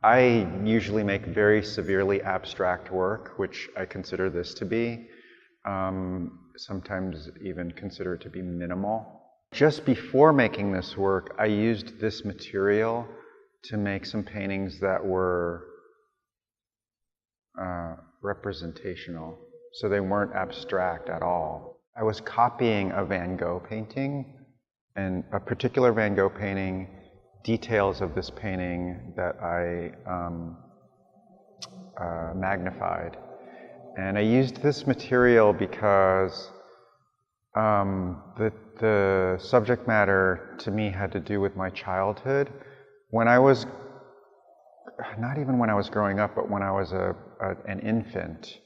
I usually make very severely abstract work, which I consider this to be. Sometimes even consider it to be minimal. Just before making this work, I used this material to make some paintings that were representational, so they weren't abstract at all. I was copying a Van Gogh painting, and a particular Van Gogh painting, details of this painting that I magnified. And I used this material because the subject matter to me had to do with my childhood. When I was, not even when I was growing up, but when I was an infant,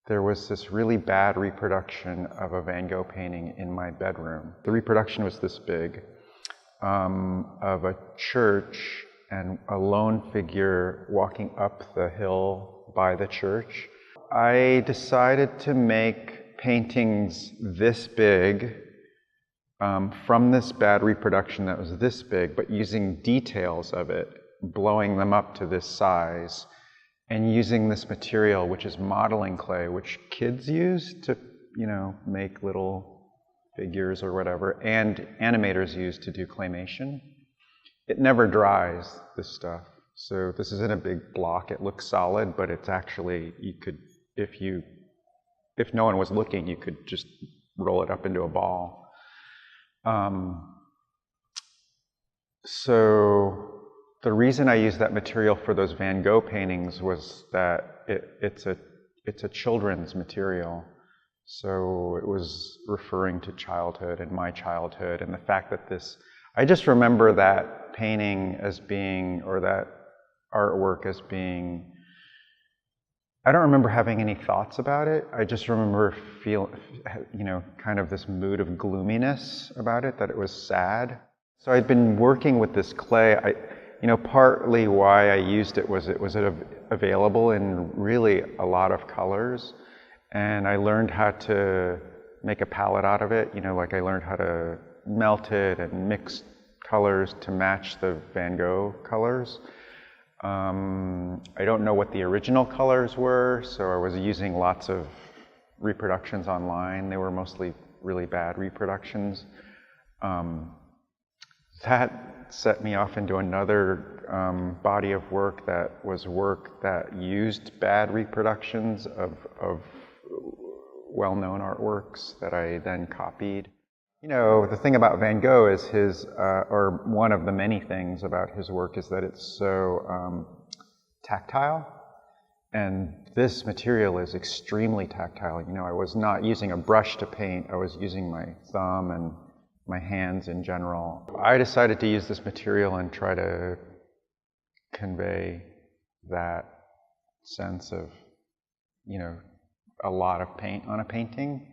there was this really bad reproduction of a Van Gogh painting in my bedroom. The reproduction was this big, of a church and a lone figure walking up the hill by the church. I decided to make paintings this big from this bad reproduction that was this big, but using details of it, blowing them up to this size, and using this material, which is modeling clay, which kids use to, make little figures or whatever, and animators use to do claymation. It never dries, this stuff. So this isn't a big block. It looks solid, but it's actually, you could, if no one was looking, you could just roll it up into a ball. So the reason I used that material for those Van Gogh paintings was that it's a children's material. So it was referring to childhood and my childhood, and the fact that I just remember that painting as being, or that artwork as being, I don't remember having any thoughts about it. I just remember kind of this mood of gloominess about it, that it was sad. So I'd been working with this clay. Partly why I used it was available in really a lot of colors. And I learned how to make a palette out of it. Like I learned how to melt it and mix colors to match the Van Gogh colors. I don't know what the original colors were, so I was using lots of reproductions online. They were mostly really bad reproductions. That set me off into another body of work that used bad reproductions of well-known artworks that I then copied. The thing about Van Gogh is or one of the many things about his work is that it's so tactile. And this material is extremely tactile. I was not using a brush to paint, I was using my thumb and my hands in general. I decided to use this material and try to convey that sense of, a lot of paint on a painting.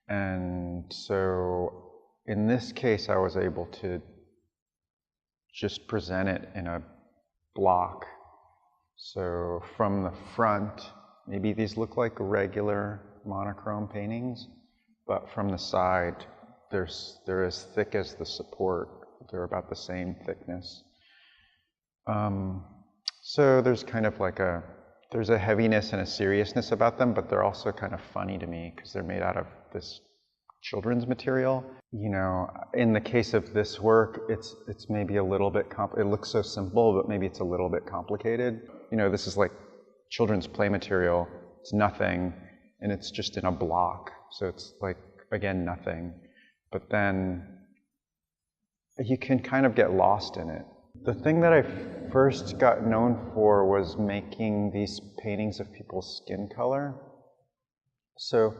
And so in this case, I was able to just present it in a block. So from the front, maybe these look like regular monochrome paintings, but from the side, they're as thick as the support. They're about the same thickness. So there's kind of like there's a heaviness and a seriousness about them, but they're also kind of funny to me because they're made out of this children's material. In the case of this work, it's maybe a little bit it looks so simple, but maybe it's a little bit complicated. This is like children's play material. It's nothing, and it's just in a block. So it's like, again, nothing. But then you can kind of get lost in it. The thing that I first got known for was making these paintings of people's skin color. So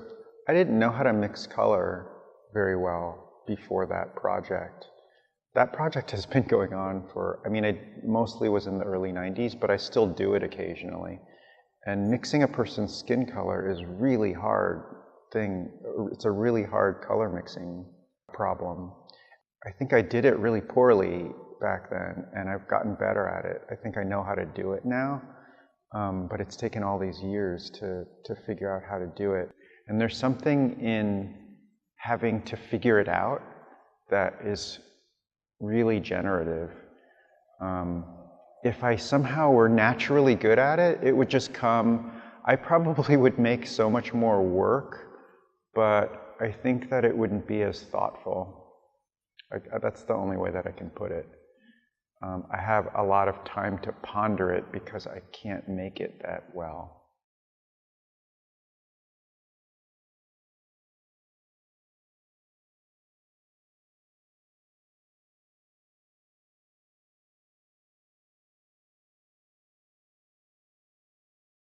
I didn't know how to mix color very well before that project. That project has been going on it mostly was in the early 90s, but I still do it occasionally. And mixing a person's skin color is really hard thing. It's a really hard color mixing problem. I think I did it really poorly back then, and I've gotten better at it. I think I know how to do it now, but it's taken all these years to figure out how to do it. And there's something in having to figure it out that is really generative. if I somehow were naturally good at it, it would just come. I probably would make so much more work, but I think that it wouldn't be as thoughtful. That's the only way that I can put it. I have a lot of time to ponder it because I can't make it that well.